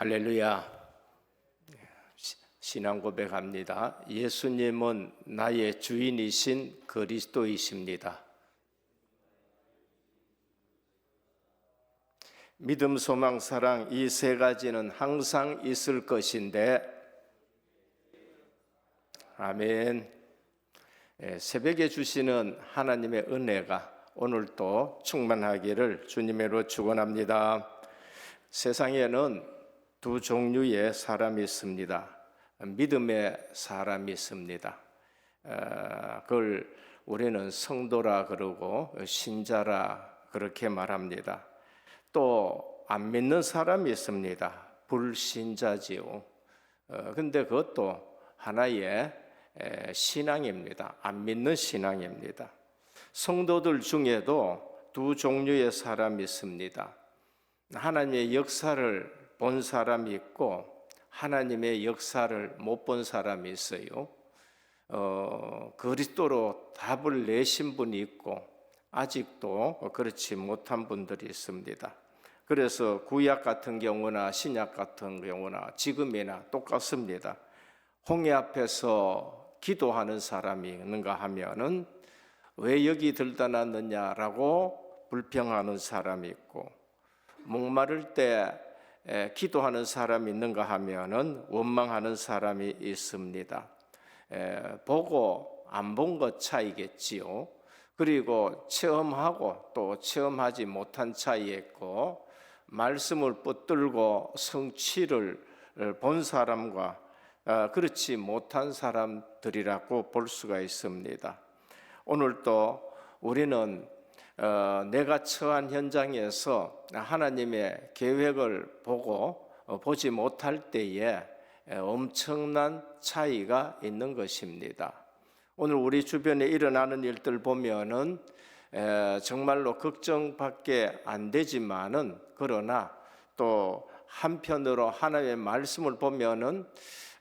할렐루야. 신앙 고백합니다. 예수님은 나의 주인이신 그리스도이십니다. 믿음, 소망, 사랑 이 세 가지는 항상 있을 것인데, 아멘. 새벽에 주시는 하나님의 은혜가 오늘도 충만하기를 주님으로 축원합니다. 세상에는 두 종류의 사람이 있습니다. 믿음의 사람이 있습니다. 그걸 우리는 성도라 그러고 신자라 그렇게 말합니다. 또 안 믿는 사람이 있습니다. 불신자지요. 근데 그것도 하나의 신앙입니다. 안 믿는 신앙입니다. 성도들 중에도 두 종류의 사람이 있습니다. 하나님의 역사를 본 사람이 있고 하나님의 역사를 못 본 사람이 있어요. 그리스도로 답을 내신 분이 있고 아직도 그렇지 못한 분들이 있습니다. 그래서 구약 같은 경우나 신약 같은 경우나 지금이나 똑같습니다. 홍해 앞에서 기도하는 사람이 있는가 하면은 왜 여기 들다 놨느냐라고 불평하는 사람이 있고, 목마를 때 기도하는 사람이 있는가 하면은 원망하는 사람이 있습니다. 보고 안 본 것 차이겠지요. 그리고 체험하고 또 체험하지 못한 차이에 있고, 말씀을 붙들고 성취를 본 사람과 그렇지 못한 사람들이라고 볼 수가 있습니다. 오늘도 우리는 내가 처한 현장에서 하나님의 계획을 보지 못할 때에 엄청난 차이가 있는 것입니다. 오늘 우리 주변에 일어나는 일들 보면은 정말로 걱정밖에 안 되지만은, 그러나 또 한편으로 하나님의 말씀을 보면은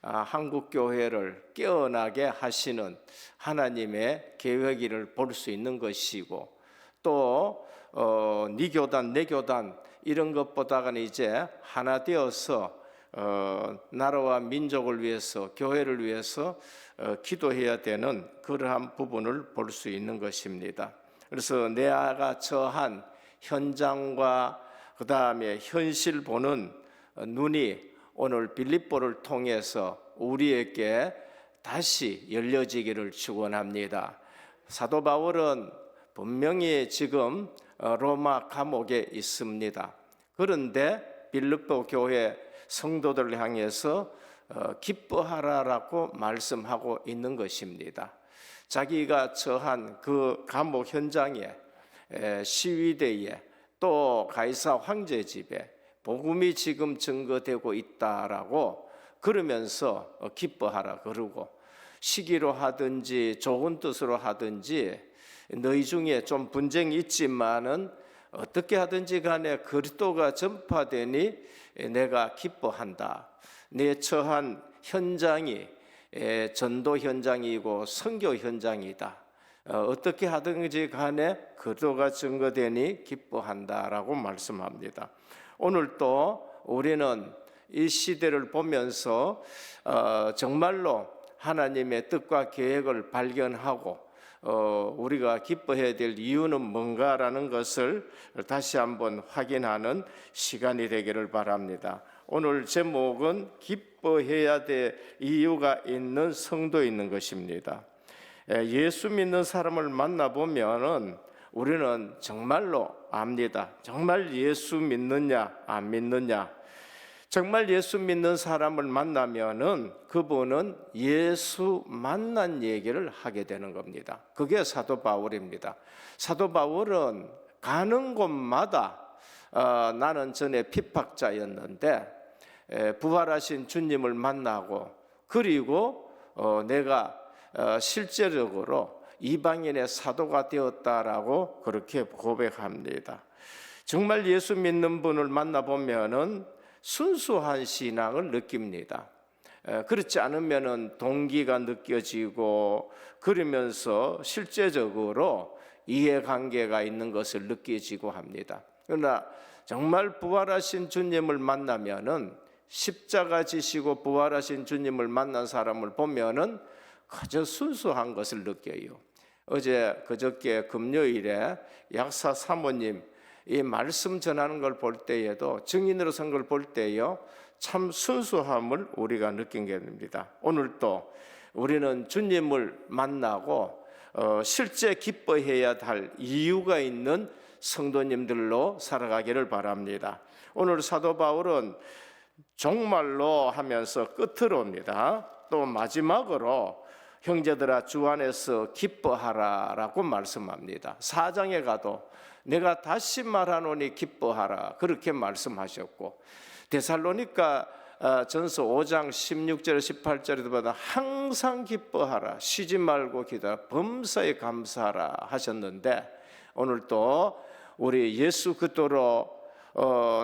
한국 교회를 깨어나게 하시는 하나님의 계획을 볼 수 있는 것이고, 또 네 교단 내 교단 이런 것보다는 이제 하나 되어서 나라와 민족을 위해서 교회를 위해서 기도해야 되는 그러한 부분을 볼 수 있는 것입니다. 그래서 내가 처한 현장과 그 다음에 현실 보는 눈이 오늘 빌립보를 통해서 우리에게 다시 열려지기를 축원합니다. 사도 바울은 분명히 지금 로마 감옥에 있습니다. 그런데 빌립보 교회 성도들을 향해서 기뻐하라라고 말씀하고 있는 것입니다. 자기가 처한 그 감옥 현장에, 시위대에, 또 가이사 황제 집에 복음이 지금 증거되고 있다라고 그러면서 기뻐하라 그러고, 시기로 하든지 좋은 뜻으로 하든지 너희 중에 좀 분쟁이 있지만은 어떻게 하든지 간에 그리스도가 전파되니 내가 기뻐한다. 내 처한 현장이 전도 현장이고 선교 현장이다. 어떻게 하든지 간에 그리스도가 증거되니 기뻐한다라고 말씀합니다. 오늘 또 우리는 이 시대를 보면서 정말로 하나님의 뜻과 계획을 발견하고 우리가 기뻐해야 될 이유는 뭔가라는 것을 다시 한번 확인하는 시간이 되기를 바랍니다. 오늘 제목은 기뻐해야 될 이유가 있는 성도 있는 것입니다. 예수 믿는 사람을 만나보면 우리는 정말로 압니다. 정말 예수 믿느냐 안 믿느냐. 정말 예수 믿는 사람을 만나면은 그분은 예수 만난 얘기를 하게 되는 겁니다. 그게 사도 바울입니다. 사도 바울은 가는 곳마다 나는 전에 핍박자였는데 부활하신 주님을 만나고, 그리고 내가 실제적으로 이방인의 사도가 되었다라고 그렇게 고백합니다. 정말 예수 믿는 분을 만나보면은 순수한 신앙을 느낍니다. 그렇지 않으면은 동기가 느껴지고, 그러면서 실제적으로 이해관계가 있는 것을 느껴지고 합니다. 그러나 정말 부활하신 주님을 만나면은 십자가 지시고 부활하신 주님을 만난 사람을 보면은 그저 순수한 것을 느껴요. 그저께 금요일에 약사 사모님 이 말씀 전하는 걸 볼 때에도, 증인으로 선 걸 볼 때요, 참 순수함을 우리가 느낀 게 됩니다. 오늘 또 우리는 주님을 만나고 실제 기뻐해야 할 이유가 있는 성도님들로 살아가기를 바랍니다. 오늘 사도 바울은 종말로 하면서 끝으로 옵니다. 또 마지막으로 형제들아 주 안에서 기뻐하라라고 말씀합니다. 4장에 가도 내가 다시 말하노니 기뻐하라 그렇게 말씀하셨고, 데살로니가 전서 5장 16절 18절에도 보다 항상 기뻐하라, 쉬지 말고 기도하라, 범사에 감사하라 하셨는데, 오늘 또 우리 예수 그리스도로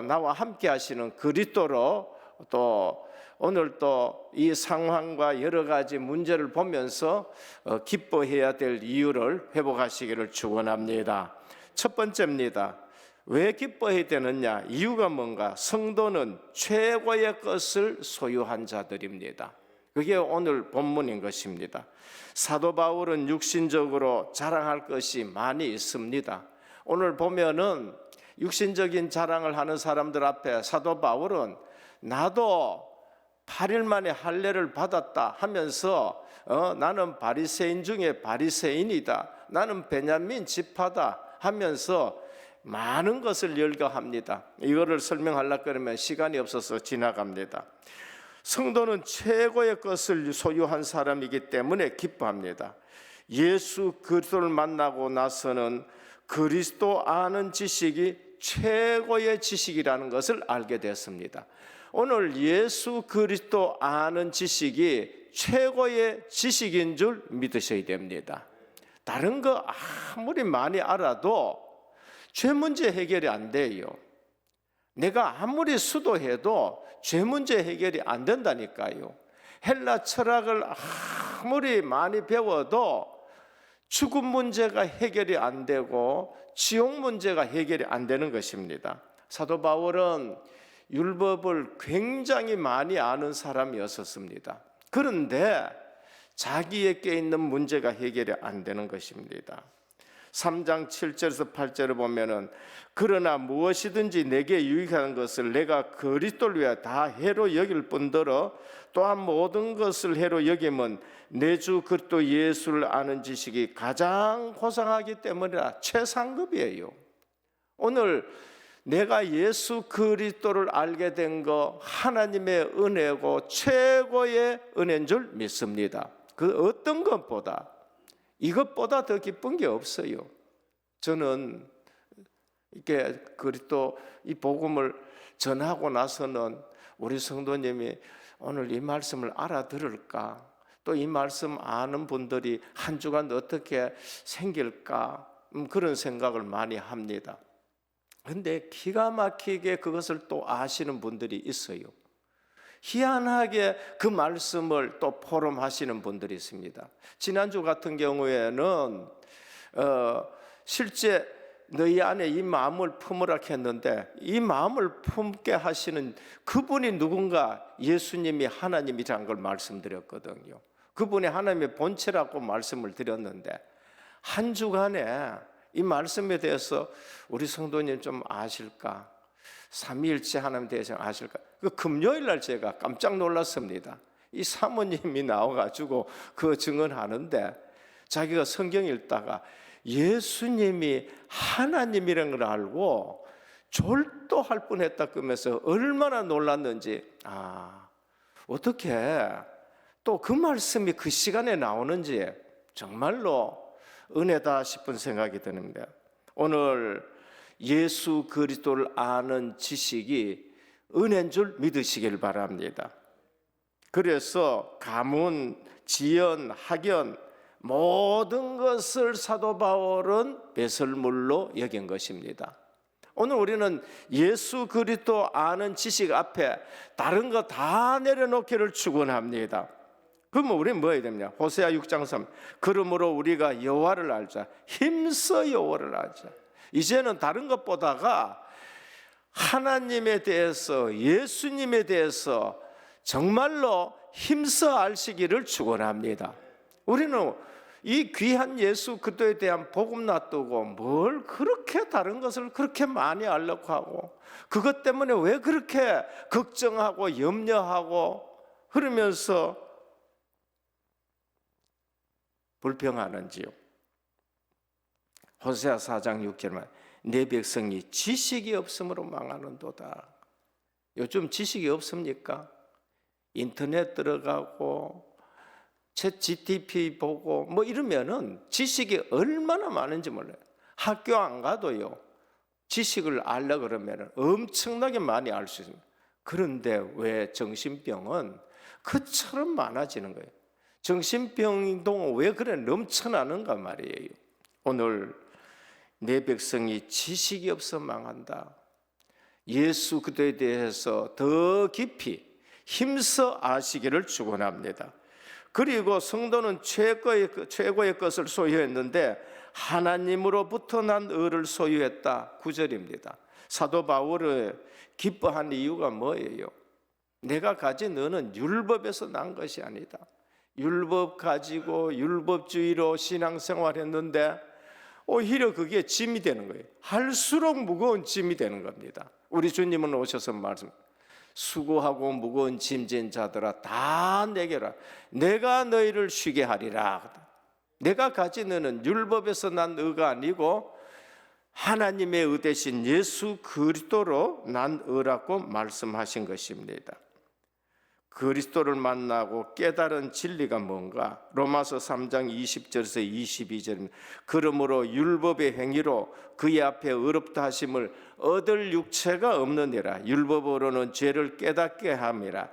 나와 함께 하시는 그리스도로 또 오늘 또 이 상황과 여러 가지 문제를 보면서 기뻐해야 될 이유를 회복하시기를 축원합니다. 첫 번째입니다. 왜 기뻐해야 되느냐? 이유가 뭔가? 성도는 최고의 것을 소유한 자들입니다. 그게 오늘 본문인 것입니다. 사도 바울은 육신적으로 자랑할 것이 많이 있습니다. 오늘 보면은 육신적인 자랑을 하는 사람들 앞에 사도 바울은 나도 8일 만에 할례를 받았다 하면서 나는 바리새인 중에 바리새인이다, 나는 베냐민 지파다 하면서 많은 것을 열거합니다. 이거를 설명하려고 그러면 시간이 없어서 지나갑니다. 성도는 최고의 것을 소유한 사람이기 때문에 기뻐합니다. 예수 그리스도를 만나고 나서는 그리스도 아는 지식이 최고의 지식이라는 것을 알게 됐습니다. 오늘 예수 그리스도 아는 지식이 최고의 지식인 줄 믿으셔야 됩니다. 다른 거 아무리 많이 알아도 죄 문제 해결이 안 돼요. 내가 아무리 수도해도 죄 문제 해결이 안 된다니까요. 헬라 철학을 아무리 많이 배워도 죽음 문제가 해결이 안 되고 지옥 문제가 해결이 안 되는 것입니다. 사도 바울은 율법을 굉장히 많이 아는 사람이었습니다. 그런데 자기에게 있는 문제가 해결이 안 되는 것입니다. 3장 7절에서 8절을 보면은 그러나 무엇이든지 내게 유익한 것을 내가 그리스도를 위하여 다 해로 여길 뿐더러 또한 모든 것을 해로 여기면 내 주 그리스도 예수를 아는 지식이 가장 고상하기 때문이라. 최상급이에요. 오늘 내가 예수 그리스도를 알게 된 거 하나님의 은혜고 최고의 은혜인 줄 믿습니다. 그 어떤 것보다, 이것보다 더 기쁜 게 없어요. 저는 이렇게 그리스도 이 복음을 전하고 나서는 우리 성도님이 오늘 이 말씀을 알아들을까, 또 이 말씀 아는 분들이 한 주간 어떻게 생길까, 그런 생각을 많이 합니다. 그런데 기가 막히게 그것을 또 아시는 분들이 있어요. 희한하게 그 말씀을 또 포럼하시는 분들이 있습니다. 지난주 같은 경우에는 실제 너희 안에 이 마음을 품으라 했는데, 이 마음을 품게 하시는 그분이 누군가? 예수님이 하나님이라는 걸 말씀드렸거든요. 그분이 하나님의 본체라고 말씀을 드렸는데, 한 주간에 이 말씀에 대해서 우리 성도님 좀 아실까? 삼위일체 하나님에 대해서 아실까? 그 금요일 날 제가 깜짝 놀랐습니다. 이 사모님이 나와가지고 그 증언하는데, 자기가 성경 읽다가 예수님이 하나님이라는 걸 알고 졸도할 뻔했다 그러면서 얼마나 놀랐는지, 어떻게 또 그 말씀이 그 시간에 나오는지 정말로 은혜다 싶은 생각이 듭니다. 오늘 예수 그리스도를 아는 지식이 은혜인 줄 믿으시길 바랍니다. 그래서 가문, 지연, 학연 모든 것을 사도 바울은 배설물로 여긴 것입니다. 오늘 우리는 예수 그리스도 아는 지식 앞에 다른 거 다 내려놓기를 축원합니다. 그러면 우리는 뭐 해야 됩니까? 호세아 6장 3, 그러므로 우리가 여호와를 알자, 힘써 여호와를 알자. 이제는 다른 것보다가 하나님에 대해서, 예수님에 대해서 정말로 힘써 알시기를 축원합니다. 우리는 이 귀한 예수 그리스도에 대한 복음 놔두고 뭘 그렇게 다른 것을 그렇게 많이 알려고 하고, 그것 때문에 왜 그렇게 걱정하고 염려하고 그러면서 불평하는지요. 호세아 4장 6절만 내 백성이 지식이 없음으로 망하는도다. 요즘 지식이 없습니까? 인터넷 들어가고 챗 GTP 보고 뭐 이러면은 지식이 얼마나 많은지 몰라요. 학교 안 가도요, 지식을 알려 그러면은 엄청나게 많이 알 수 있습니다. 그런데 왜 정신병은 그처럼 많아지는 거예요? 정신병도 왜 그래 넘쳐나는가 말이에요. 오늘 내 백성이 지식이 없어 망한다. 예수 그리스도에 대해서 더 깊이 힘써 아시기를 축원합니다. 그리고 성도는 최고의 것을 소유했는데 하나님으로부터 난 의를 소유했다. 9절입니다. 사도 바울을 기뻐한 이유가 뭐예요? 내가 가진 의는 율법에서 난 것이 아니다. 율법 가지고 율법주의로 신앙생활했는데 오히려 그게 짐이 되는 거예요. 할수록 무거운 짐이 되는 겁니다. 우리 주님은 오셔서 말씀, 수고하고 무거운 짐진 자들아 다 내게라. 내가 너희를 쉬게 하리라. 내가 가진 의는 율법에서 난 의가 아니고 하나님의 의 대신 예수 그리스도로 난 의라고 말씀하신 것입니다. 그리스도를 만나고 깨달은 진리가 뭔가? 로마서 3장 20절에서 22절입니다. 그러므로 율법의 행위로 그의 앞에 의롭다 하심을 얻을 육체가 없느니라. 율법으로는 죄를 깨닫게 함이라.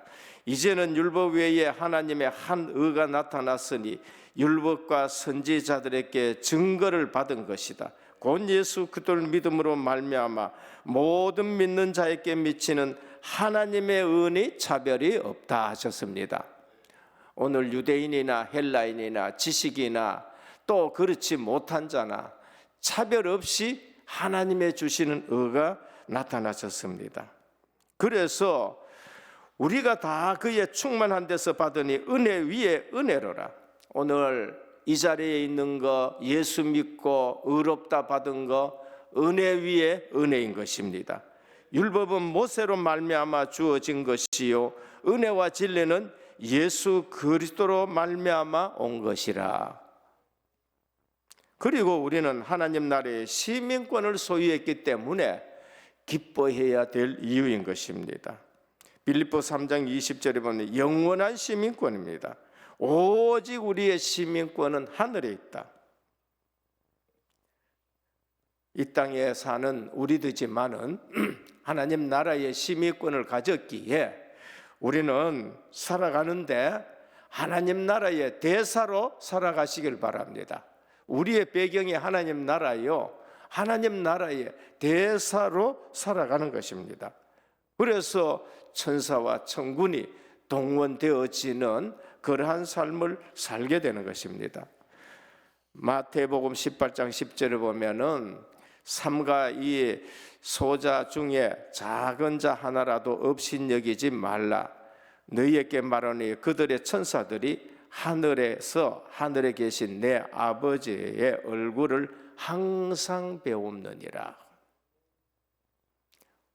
이제는 율법 외에 하나님의 한 의가 나타났으니 율법과 선지자들에게 증거를 받은 것이다. 곧 예수 그리스도를 믿음으로 말미암아 모든 믿는 자에게 미치는 하나님의 은이 차별이 없다 하셨습니다. 오늘 유대인이나 헬라인이나 지식이나 또 그렇지 못한 자나 차별 없이 하나님의 주시는 의가 나타나셨습니다. 그래서 우리가 다 그의 충만한 데서 받으니 은혜 위에 은혜로라. 오늘 이 자리에 있는 거 예수 믿고 의롭다 받은 거 은혜 위에 은혜인 것입니다. 율법은 모세로 말미암아 주어진 것이요 은혜와 진리는 예수 그리스도로 말미암아 온 것이라. 그리고 우리는 하나님 나라의 시민권을 소유했기 때문에 기뻐해야 될 이유인 것입니다. 빌립보 3장 20절에 보면 영원한 시민권입니다. 오직 우리의 시민권은 하늘에 있다. 이 땅에 사는 우리들지만은 하나님 나라의 시민권을 가졌기에 우리는 살아가는데 하나님 나라의 대사로 살아가시길 바랍니다. 우리의 배경이 하나님 나라요, 하나님 나라의 대사로 살아가는 것입니다. 그래서 천사와 천군이 동원되어지는 그러한 삶을 살게 되는 것입니다. 마태복음 18장 10절을 보면은 삼가 이 소자 중에 작은 자 하나라도 없인 여기지 말라. 너희에게 말하니 그들의 천사들이 하늘에서 하늘에 계신 내 아버지의 얼굴을 항상 배웁느니라.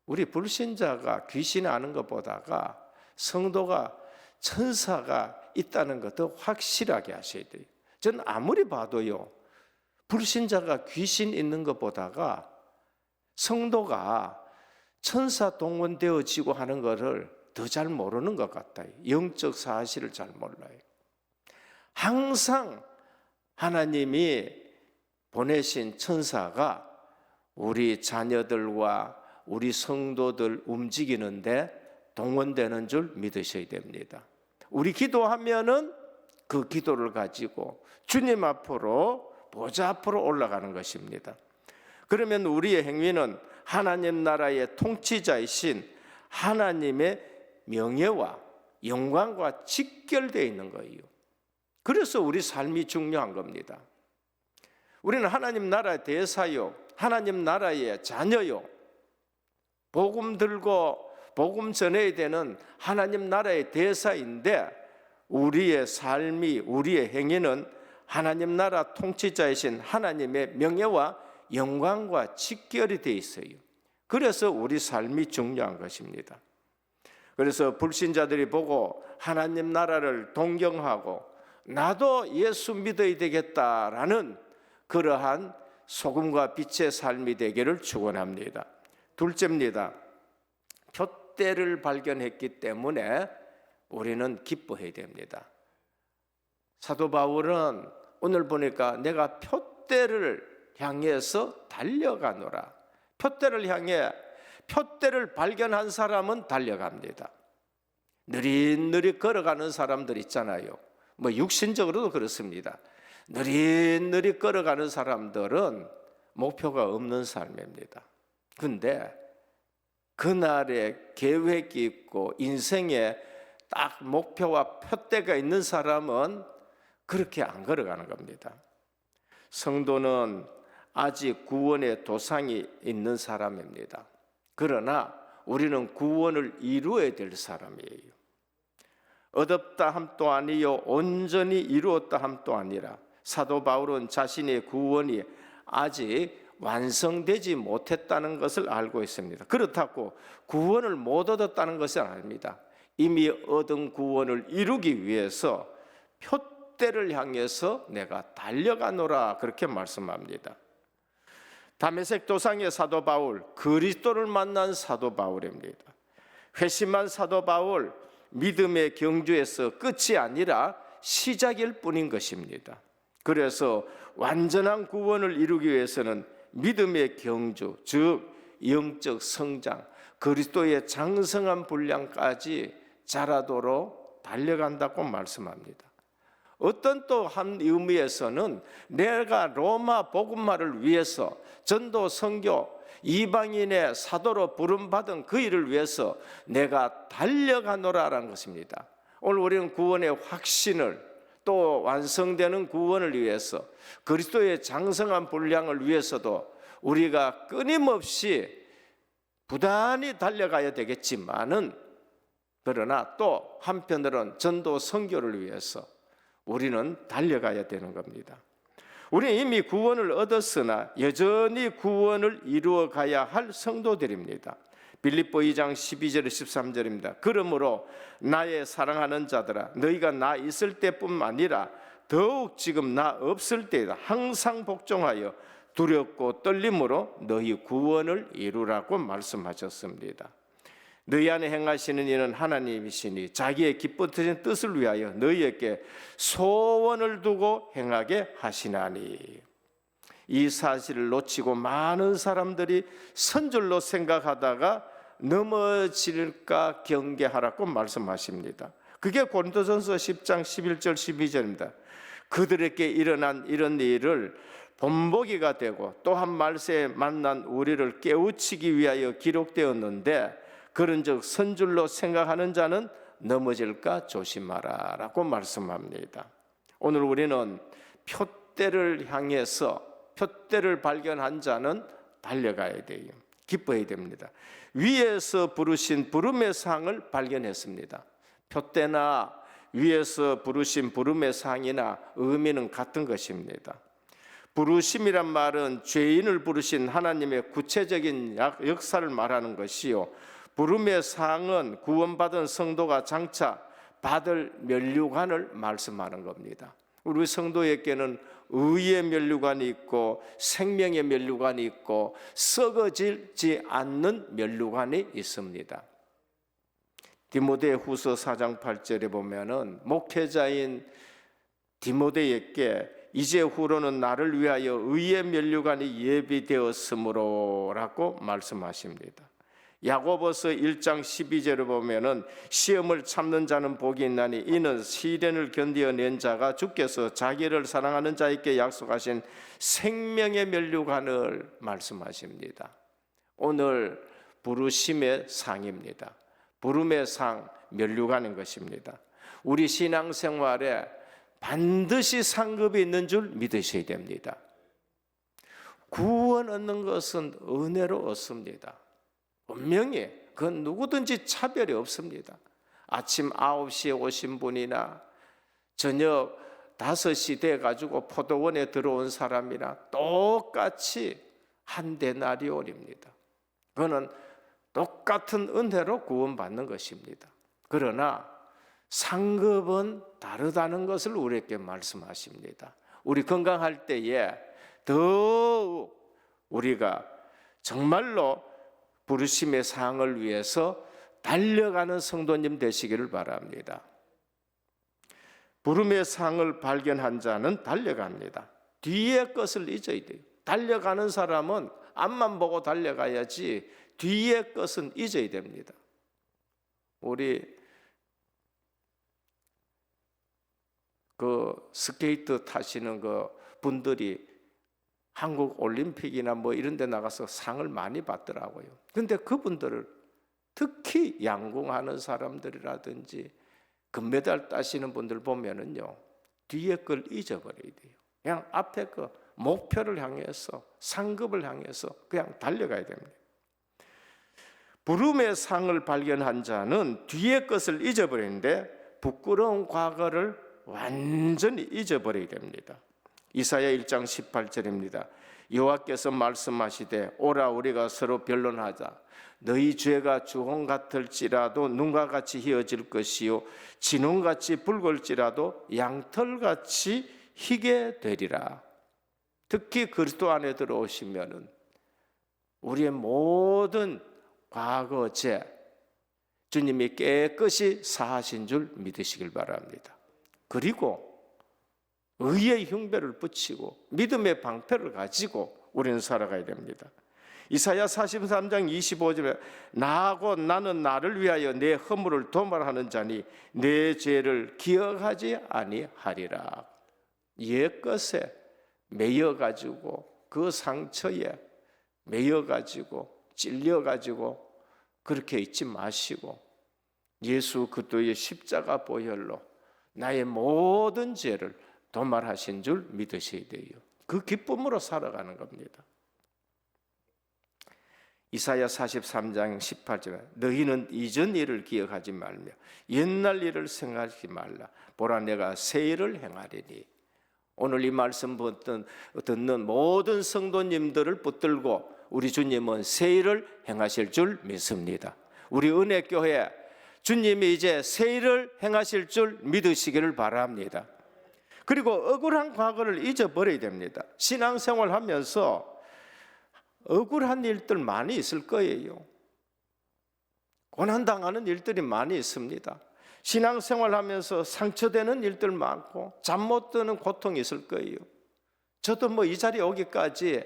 우리 불신자가 귀신 아는 것보다가 성도가 천사가 있다는 것도 확실하게 하셔야 돼요. 전 아무리 봐도요, 불신자가 귀신 있는 것보다가 성도가 천사 동원되어지고 하는 것을 더 잘 모르는 것 같아요. 영적 사실을 잘 몰라요. 항상 하나님이 보내신 천사가 우리 자녀들과 우리 성도들 움직이는데 동원되는 줄 믿으셔야 됩니다. 우리 기도하면은 그 기도를 가지고 주님 앞으로 보좌 앞으로 올라가는 것입니다. 그러면 우리의 행위는 하나님 나라의 통치자이신 하나님의 명예와 영광과 직결되어 있는 거예요. 그래서 우리 삶이 중요한 겁니다. 우리는 하나님 나라의 대사요, 하나님 나라의 자녀요. 복음 들고 복음 전해야 되는 하나님 나라의 대사인데 우리의 삶이, 우리의 행위는 하나님 나라 통치자이신 하나님의 명예와 영광과 직결이 되어 있어요. 그래서 우리 삶이 중요한 것입니다. 그래서 불신자들이 보고 하나님 나라를 동경하고 나도 예수 믿어야 되겠다라는 그러한 소금과 빛의 삶이 되기를 축원합니다. 둘째입니다. 표대를 발견했기 때문에 우리는 기뻐해야 됩니다. 사도 바울은 오늘 보니까 내가 표대를 향해서 달려가노라. 표대를 향해, 표대를 발견한 사람은 달려갑니다. 느릿느릿 걸어가는 사람들 있잖아요. 뭐 육신적으로도 그렇습니다. 느릿느릿 걸어가는 사람들은 목표가 없는 삶입니다. 근데 그날의 계획이 있고 인생에 딱 목표와 표대가 있는 사람은 그렇게 안 걸어가는 겁니다. 성도는 아직 구원의 도상이 있는 사람입니다. 그러나 우리는 구원을 이루어야 될 사람이에요. 얻었다 함도 아니요 온전히 이루었다 함도 아니라 사도 바울은 자신의 구원이 아직 완성되지 못했다는 것을 알고 있습니다. 그렇다고 구원을 못 얻었다는 것은 아닙니다. 이미 얻은 구원을 이루기 위해서 표대를 향해서 내가 달려가노라 그렇게 말씀합니다. 다메섹 도상의 사도 바울, 그리스도를 만난 사도 바울입니다. 회심한 사도 바울, 믿음의 경주에서 끝이 아니라 시작일 뿐인 것입니다. 그래서 완전한 구원을 이루기 위해서는 믿음의 경주, 즉 영적 성장, 그리스도의 장성한 분량까지 자라도록 달려간다고 말씀합니다. 어떤 또 한 의미에서는 내가 로마 복음화를 위해서 전도 선교 이방인의 사도로 부름받은 그 일을 위해서 내가 달려가노라라는 것입니다. 오늘 우리는 구원의 확신을 또 완성되는 구원을 위해서 그리스도의 장성한 분량을 위해서도 우리가 끊임없이 부단히 달려가야 되겠지만은 그러나 또 한편으로는 전도 선교를 위해서 우리는 달려가야 되는 겁니다. 우리는 이미 구원을 얻었으나 여전히 구원을 이루어 가야 할 성도들입니다. 빌립보 2장 12절 13절입니다. 그러므로 나의 사랑하는 자들아 너희가 나 있을 때뿐만 아니라 더욱 지금 나 없을 때에도 항상 복종하여 두렵고 떨림으로 너희 구원을 이루라고 말씀하셨습니다. 너희 안에 행하시는 이는 하나님이시니 자기의 기뻐하신 뜻을 위하여 너희에게 소원을 두고 행하게 하시나니. 이 사실을 놓치고 많은 사람들이 선줄로 생각하다가 넘어질까 경계하라고 말씀하십니다. 그게 고린도전서 10장 11절 12절입니다. 그들에게 일어난 이런 일을 본보기가 되고 또한 말세에 만난 우리를 깨우치기 위하여 기록되었는데 그런즉 선줄로 생각하는 자는 넘어질까 조심하라 라고 말씀합니다. 오늘 우리는 표대를 향해서 표대를 발견한 자는 달려가야 돼요. 기뻐해야 됩니다. 위에서 부르신 부름의 상을 발견했습니다. 표대나 위에서 부르신 부름의 상이나 의미는 같은 것입니다. 부르심이란 말은 죄인을 부르신 하나님의 구체적인 역사를 말하는 것이요, 부름의 상은 구원받은 성도가 장차 받을 면류관을 말씀하는 겁니다. 우리 성도에게는 의의 면류관이 있고 생명의 면류관이 있고 썩어지지 않는 면류관이 있습니다. 디모데후서 4장 8절에 보면은 목회자인 디모데에게 이제후로는 나를 위하여 의의 면류관이 예비되었으므로 라고 말씀하십니다. 야고보서 1장 12절을 보면은 시험을 참는 자는 복이 있나니 이는 시련을 견디어낸 자가 주께서 자기를 사랑하는 자에게 약속하신 생명의 면류관을 말씀하십니다. 오늘 부르심의 상입니다. 부름의 상, 면류관인 것입니다. 우리 신앙생활에 반드시 상급이 있는 줄 믿으셔야 됩니다. 구원 얻는 것은 은혜로 얻습니다. 분명히 그건 누구든지 차별이 없습니다. 아침 9시에 오신 분이나 저녁 5시 돼가지고 포도원에 들어온 사람이나 똑같이 한 데나리온입니다. 그거는 똑같은 은혜로 구원받는 것입니다. 그러나 상급은 다르다는 것을 우리에게 말씀하십니다. 우리 건강할 때에 더욱 우리가 정말로 부르심의 상을 위해서 달려가는 성도님 되시기를 바랍니다. 부름의 상을 발견한 자는 달려갑니다. 뒤의 것을 잊어야 돼요. 달려가는 사람은 앞만 보고 달려가야지 뒤의 것은 잊어야 됩니다. 우리 그 스케이트 타시는 그 분들이 한국 올림픽이나 뭐 이런 데 나가서 상을 많이 받더라고요. 근데 그분들을 특히 양궁하는 사람들이라든지 금메달 따시는 분들 보면은요, 뒤에 걸 잊어버려야 돼요. 그냥 앞에 그 목표를 향해서, 상급을 향해서 그냥 달려가야 됩니다. 부름의 상을 발견한 자는 뒤의 것을 잊어버리는데 부끄러운 과거를 완전히 잊어버려야 됩니다. 이사야 1장 18절입니다. 여호와께서 말씀하시되 오라 우리가 서로 변론하자. 너희 죄가 주홍 같을지라도 눈과 같이 희어질 것이요 진홍같이 붉을지라도 양털같이 희게 되리라. 특히 그리스도 안에 들어오시면은 우리의 모든 과거 죄 주님이 깨끗이 사하신 줄 믿으시길 바랍니다. 그리고 의의 흉배를 붙이고 믿음의 방패를 가지고 우리는 살아가야 됩니다. 이사야 43장 25절에 나하고 나는 나를 위하여 내 허물을 도말하는 자니 내 죄를 기억하지 아니하리라. 옛것에 매여가지고 그 상처에 매여가지고 찔려가지고 그렇게 있지 마시고 예수 그리스도의 십자가 보혈로 나의 모든 죄를 도말하신 줄 믿으셔야 돼요. 그 기쁨으로 살아가는 겁니다. 이사야 43장 18절에 너희는 이전 일을 기억하지 말며 옛날 일을 생각하지 말라. 보라 내가 새 일을 행하리니. 오늘 이 말씀 듣는 모든 성도님들을 붙들고 우리 주님은 새 일을 행하실 줄 믿습니다. 우리 은혜교회 주님이 이제 새 일을 행하실 줄 믿으시기를 바랍니다. 그리고 억울한 과거를 잊어버려야 됩니다. 신앙생활 하면서 억울한 일들 많이 있을 거예요. 고난당하는 일들이 많이 있습니다. 신앙생활 하면서 상처되는 일들 많고 잠 못 드는 고통이 있을 거예요. 저도 뭐 이 자리에 오기까지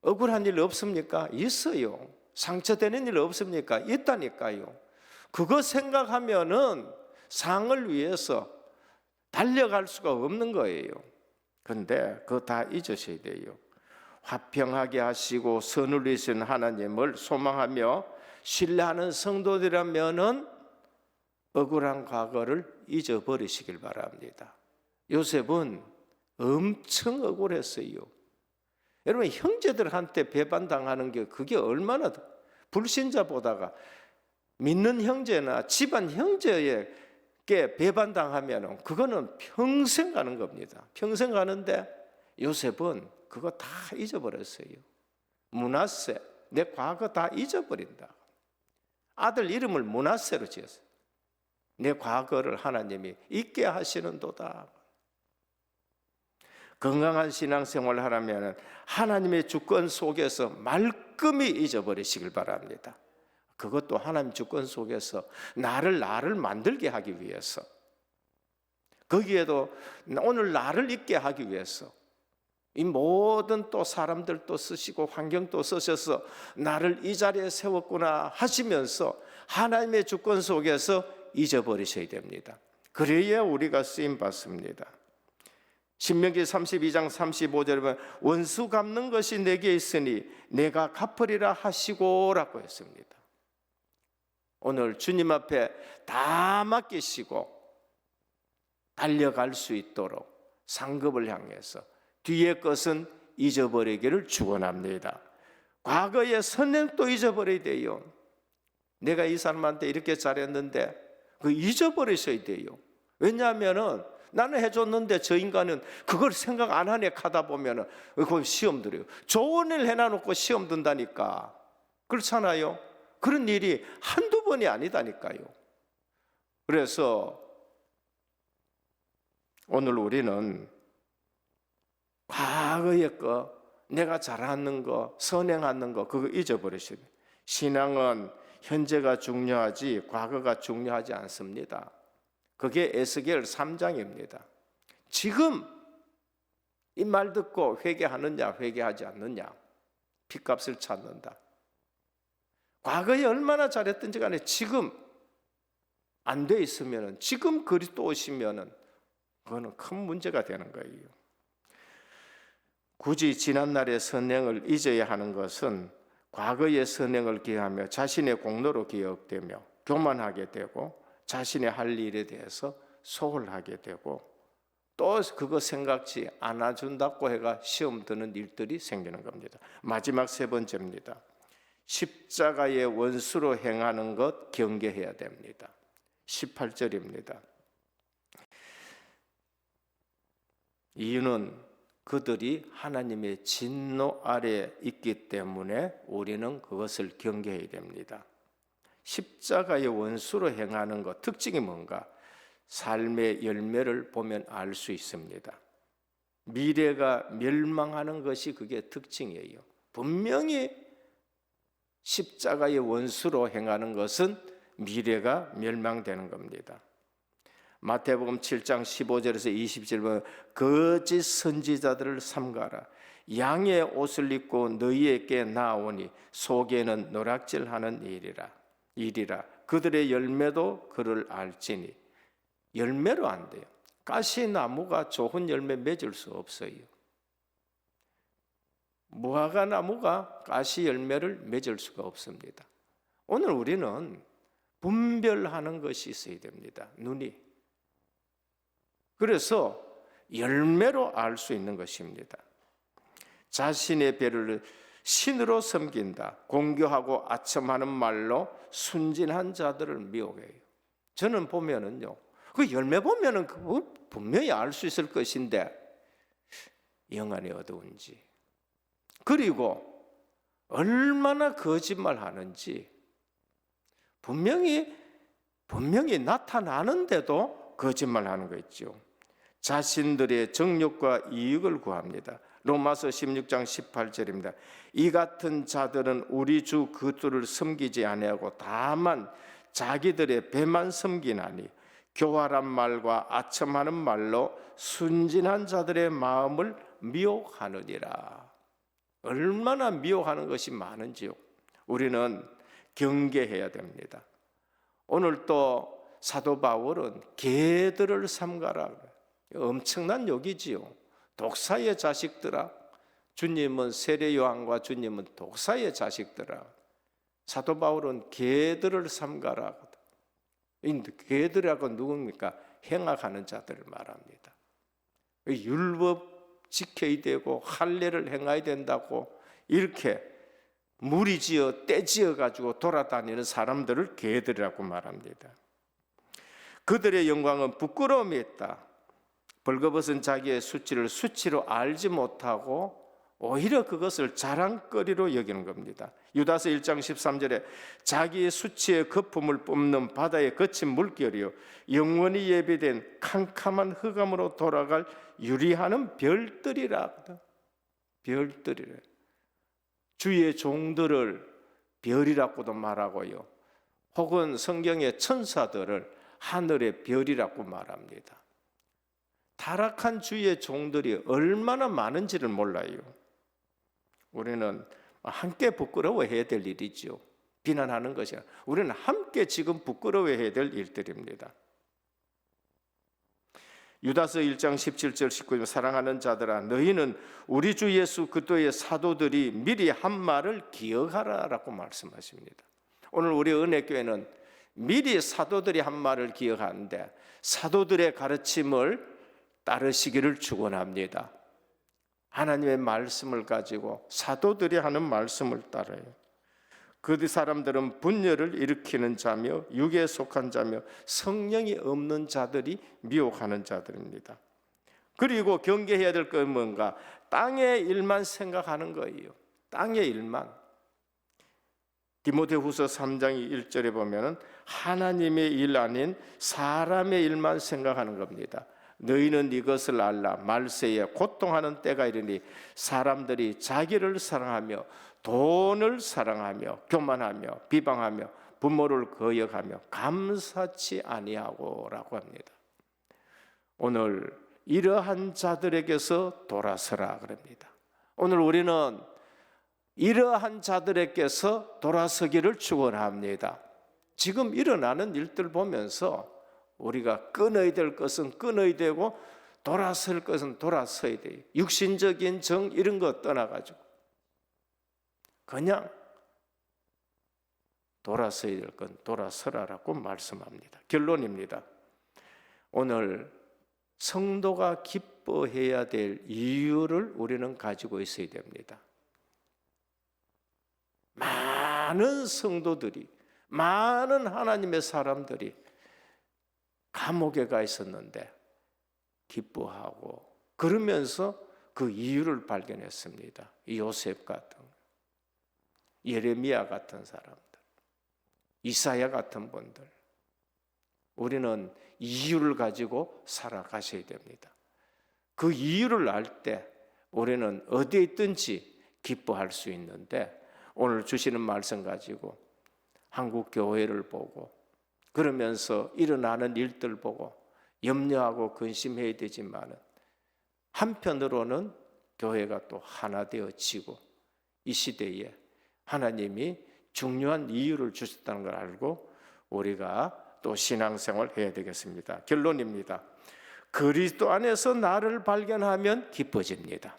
억울한 일 없습니까? 있어요. 상처되는 일 없습니까? 있다니까요. 그거 생각하면은 상을 위해서 달려갈 수가 없는 거예요. 그런데 그거 다 잊으셔야 돼요. 화평하게 하시고 선을 이루신 하나님을 소망하며 신뢰하는 성도들이라면은 억울한 과거를 잊어버리시길 바랍니다. 요셉은 엄청 억울했어요. 여러분 형제들한테 배반당하는 게 그게 얼마나 불신자보다가 믿는 형제나 집안 형제에게 배반당하면 그거는 평생 가는 겁니다. 평생 가는데 요셉은 그거 다 잊어버렸어요. 므낫세, 내 과거 다 잊어버린다. 아들 이름을 므낫세로 지었어요. 내 과거를 하나님이 잊게 하시는도다. 건강한 신앙생활을 하려면 하나님의 주권 속에서 말끔히 잊어버리시길 바랍니다. 그것도 하나님 주권 속에서 나를 만들게 하기 위해서, 거기에도 오늘 나를 있게 하기 위해서 이 모든 또 사람들도 쓰시고 환경도 쓰셔서 나를 이 자리에 세웠구나 하시면서 하나님의 주권 속에서 잊어버리셔야 됩니다. 그래야 우리가 쓰임 받습니다. 신명기 32장 35절에 보면 원수 갚는 것이 내게 있으니 내가 갚으리라 하시고라고 했습니다. 오늘 주님 앞에 다 맡기시고 달려갈 수 있도록 상급을 향해서 뒤의 것은 잊어버리기를 축원합니다. 과거의 선행도 잊어버려야 돼요. 내가 이 사람한테 이렇게 잘했는데 그 잊어버리셔야 돼요. 왜냐하면은 나는 해줬는데 저 인간은 그걸 생각 안 하네 하다 보면은 그건 시험 들어요. 좋은 일 해놔놓고 시험 든다니까. 그렇잖아요. 그런 일이 한두 번이 아니다니까요. 그래서 오늘 우리는 과거의 거, 내가 잘하는 거, 선행하는 거 그거 잊어버리셔야 돼요. 신앙은 현재가 중요하지 과거가 중요하지 않습니다. 그게 에스겔 3장입니다. 지금 이 말 듣고 회개하느냐 회개하지 않느냐, 핏값을 찾는다. 과거에 얼마나 잘했든지 간에 지금 안 돼 있으면, 지금 그리스도 오시면 그거는 큰 문제가 되는 거예요. 굳이 지난날의 선행을 잊어야 하는 것은 과거의 선행을 기억하며 자신의 공로로 기억되며 교만하게 되고 자신의 할 일에 대해서 소홀하게 되고 또 그거 생각지 않아준다고 해가 시험 드는 일들이 생기는 겁니다. 마지막 세 번째입니다. 십자가의 원수로 행하는 것 경계해야 됩니다. 18절입니다. 이유는 그들이 하나님의 진노 아래 있기 때문에 우리는 그것을 경계해야 됩니다. 십자가의 원수로 행하는 것 특징이 뭔가? 삶의 열매를 보면 알 수 있습니다. 미래가 멸망하는 것이 그게 특징이에요. 분명히 십자가의 원수로 행하는 것은 미래가 멸망되는 겁니다. 마태복음 7장 15절에서 20절 보면 거짓 선지자들을 삼가라. 양의 옷을 입고 너희에게 나오니 속에는 노략질하는 일이라. 그들의 열매도 그를 알지니. 열매로 안 돼요. 가시나무가 좋은 열매 맺을 수 없어요. 무화과나무가 가시 열매를 맺을 수가 없습니다. 오늘 우리는 분별하는 것이 있어야 됩니다. 눈이. 그래서 열매로 알 수 있는 것입니다. 자신의 배를 신으로 섬긴다. 공교하고 아첨하는 말로 순진한 자들을 미혹해요. 저는 보면은요, 그 열매 보면은 그거 분명히 알 수 있을 것인데 영안이 어두운지, 그리고 얼마나 거짓말하는지 분명히 나타나는데도 거짓말하는 거 있죠. 자신들의 정욕과 이익을 구합니다. 로마서 16장 18절입니다. 이 같은 자들은 우리 주 그리스도를 섬기지 아니하고 다만 자기들의 배만 섬기나니 교활한 말과 아첨하는 말로 순진한 자들의 마음을 미혹하느니라. 얼마나 미혹하는 것이 많은지요. 우리는 경계해야 됩니다. 오늘 또 사도 바울은 개들을 삼가라. 엄청난 욕이지요. 독사의 자식들아. 주님은 세례 요한과 주님은 독사의 자식들아. 사도 바울은 개들을 삼가라. 이 개들이라고 누굽니까? 행악하는 자들을 말합니다. 율법 지켜야 되고 할례를 행해야 된다고 이렇게 무리지어 떼지어 가지고 돌아다니는 사람들을 개들이라고 말합니다. 그들의 영광은 부끄러움이 있다. 벌거벗은 자기의 수치를 수치로 알지 못하고 오히려 그것을 자랑거리로 여기는 겁니다. 유다서 1장 13절에 자기의 수치의 거품을 뿜는 바다의 거친 물결이요 영원히 예비된 캄캄한 흑암으로 돌아갈 유리하는 별들이라. 별들이래. 주의 종들을 별이라고도 말하고요, 혹은 성경의 천사들을 하늘의 별이라고 말합니다. 타락한 주의 종들이 얼마나 많은지를 몰라요. 우리는 함께 부끄러워해야 될 일이죠. 비난하는 것이 아니라 우리는 함께 지금 부끄러워해야 될 일들입니다. 유다서 1장 17절 19절 사랑하는 자들아 너희는 우리 주 예수 그리스도의 사도들이 미리 한 말을 기억하라라고 말씀하십니다. 오늘 우리 은혜교회는 미리 사도들이 한 말을 기억하는데 사도들의 가르침을 따르시기를 축원합니다. 하나님의 말씀을 가지고 사도들이 하는 말씀을 따라요. 그 사람들은 분열을 일으키는 자며 육에 속한 자며 성령이 없는 자들이 미혹하는 자들입니다. 그리고 경계해야 될 건 뭔가? 땅의 일만 생각하는 거예요. 땅의 일만. 디모데후서 3장 1절에 보면은 하나님의 일 아닌 사람의 일만 생각하는 겁니다. 너희는 이것을 알라. 말세에 고통하는 때가 이르니 사람들이 자기를 사랑하며 돈을 사랑하며 교만하며 비방하며 부모를 거역하며 감사치 아니하고라고 합니다. 오늘 이러한 자들에게서 돌아서라 그럽니다. 오늘 우리는 이러한 자들에게서 돌아서기를 축원합니다. 지금 일어나는 일들 보면서 우리가 끊어야 될 것은 끊어야 되고 돌아설 것은 돌아서야 돼요. 육신적인 정 이런 거 떠나가지고 그냥 돌아서야 될 건 돌아서라라고 말씀합니다. 결론입니다. 오늘 성도가 기뻐해야 될 이유를 우리는 가지고 있어야 됩니다. 많은 성도들이, 많은 하나님의 사람들이 감옥에 가 있었는데 기뻐하고 그러면서 그 이유를 발견했습니다. 요셉 같은, 예레미야 같은 사람들, 이사야 같은 분들. 우리는 이유를 가지고 살아가셔야 됩니다. 그 이유를 알 때 우리는 어디에 있든지 기뻐할 수 있는데 오늘 주시는 말씀 가지고 한국 교회를 보고 그러면서 일어나는 일들 보고 염려하고 근심해야 되지만은 한편으로는 교회가 또 하나 되어지고 이 시대에 하나님이 중요한 이유를 주셨다는 걸 알고 우리가 또 신앙생활 해야 되겠습니다. 결론입니다. 그리스도 안에서 나를 발견하면 기뻐집니다.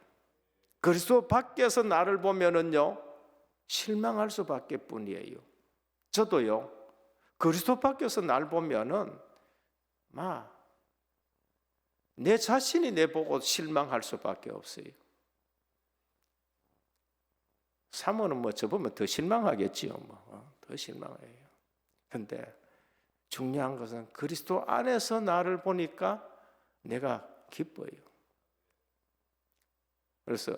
그리스도 밖에서 나를 보면은요 실망할 수밖에 뿐이에요. 저도요 그리스도 밖에서 날 보면은 내 자신이 내 보고 실망할 수밖에 없어요. 사모는 저 보면 더 실망하겠지요. 더 실망해요. 근데 중요한 것은 그리스도 안에서 나를 보니까 내가 기뻐요. 그래서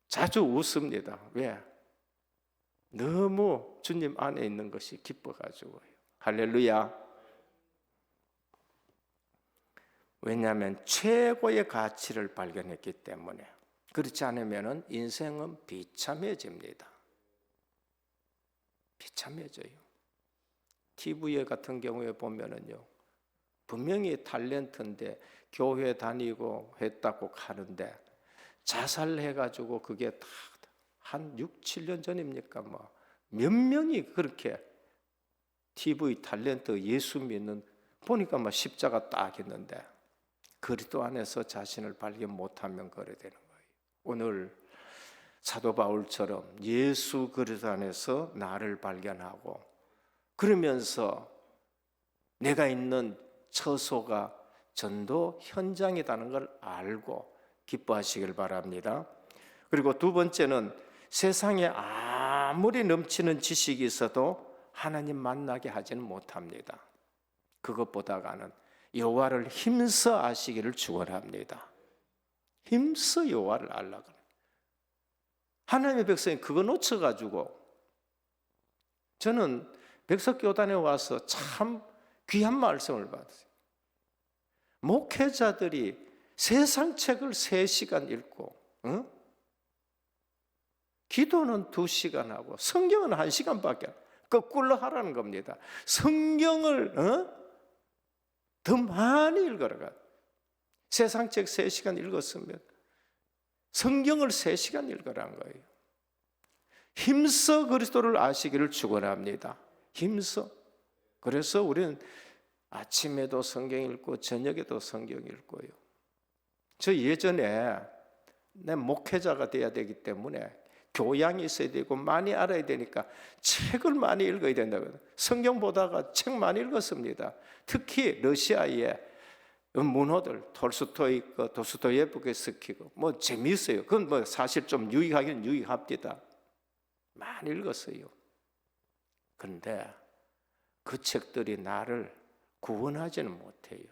자주 웃습니다. 왜? 너무 주님 안에 있는 것이 기뻐가지고요. 할렐루야. 왜냐하면 최고의 가치를 발견했기 때문에. 그렇지 않으면 인생은 비참해집니다. 비참해져요. TV에 같은 경우에 보면은요, 분명히 탤런트인데 교회 다니고 했다고 하는데 자살해가지고 그게 다 한 6, 7년 전입니까? 몇 명이 그렇게 TV 탤런트 예수 믿는 보니까 십자가 딱 있는데 그리스도 안에서 자신을 발견 못하면 그래 되는 거예요. 오늘 사도 바울처럼 예수 그리스도 안에서 나를 발견하고 그러면서 내가 있는 처소가 전도 현장이라는 걸 알고 기뻐하시길 바랍니다. 그리고 두 번째는 세상에 아무리 넘치는 지식이 있어도 하나님 만나게 하지는 못합니다. 그것보다가는 여호와를 힘써 아시기를 축원합니다. 힘써 여호와를 알라고. 하나님의 백성이 그거 놓쳐가지고 저는 백석교단에 와서 참 귀한 말씀을 받았어요. 목회자들이 세상 책을 3시간 읽고 기도는 2시간 하고 성경은 1시간밖에 거꾸로 하라는 겁니다. 성경을 더 많이 읽어라. 세상 책 3시간 읽었으면 성경을 3시간 읽으라는 거예요. 힘써 그리스도를 아시기를 축원합니다. 힘써. 그래서 우리는 아침에도 성경 읽고 저녁에도 성경 읽고요. 저 예전에 내 목회자가 돼야 되기 때문에 교양이 있어야 되고 많이 알아야 되니까 책을 많이 읽어야 된다고요. 성경 보다가 책 많이 읽었습니다. 특히 러시아의 문호들 톨스토이, 도스토예프스키고 재미있어요. 그건 사실 좀 유익하긴 유익합니다. 많이 읽었어요. 그런데 그 책들이 나를 구원하지는 못해요.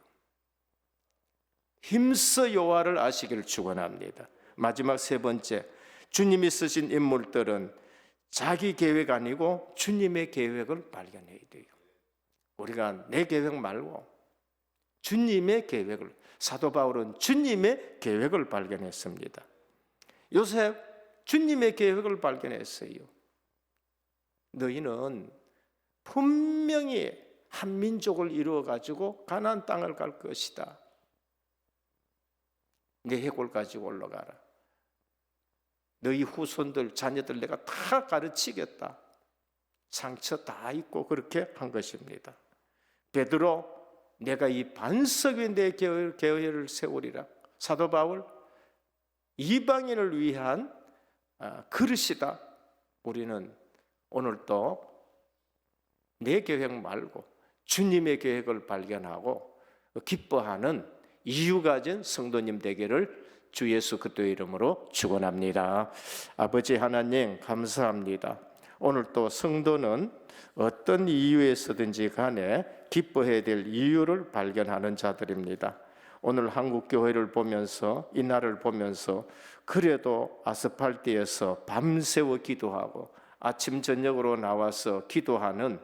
힘써 여호와를 아시기를 축원합니다. 마지막 세 번째, 주님이 쓰신 인물들은 자기 계획 아니고 주님의 계획을 발견해야 돼요. 우리가 내 계획 말고 주님의 계획을, 사도 바울은 주님의 계획을 발견했습니다. 요셉 주님의 계획을 발견했어요. 너희는 분명히 한 민족을 이루어 가지고 가나안 땅을 갈 것이다. 내 해골 가지고 올라가라. 너희 후손들, 자녀들 내가 다 가르치겠다. 상처 다 입고 그렇게 한 것입니다. 베드로, 내가 이 반석 위에 내 교회를 세우리라. 사도 바울, 이방인을 위한 그릇이다. 우리는 오늘 또 내 계획 말고 주님의 계획을 발견하고 기뻐하는 이유 가진 성도님 되기를 주 예수 그리스도의 이름으로 축원합니다. 아버지 하나님 감사합니다. 오늘 또 성도는 어떤 이유에서든지 간에 기뻐해야 될 이유를 발견하는 자들입니다. 오늘 한국 교회를 보면서, 이 날을 보면서 그래도 아스팔트에서 밤새워 기도하고 아침 저녁으로 나와서 기도하는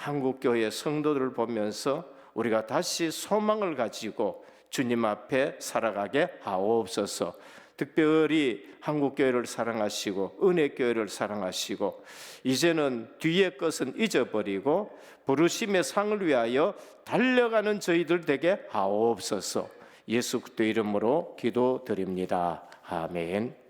한국 교회 성도들을 보면서 우리가 다시 소망을 가지고 주님 앞에 살아가게 하옵소서. 특별히 한국교회를 사랑하시고 은혜교회를 사랑하시고 이제는 뒤의 것은 잊어버리고 부르심의 상을 위하여 달려가는 저희들 되게 하옵소서. 예수 그리스도 이름으로 기도드립니다. 아멘.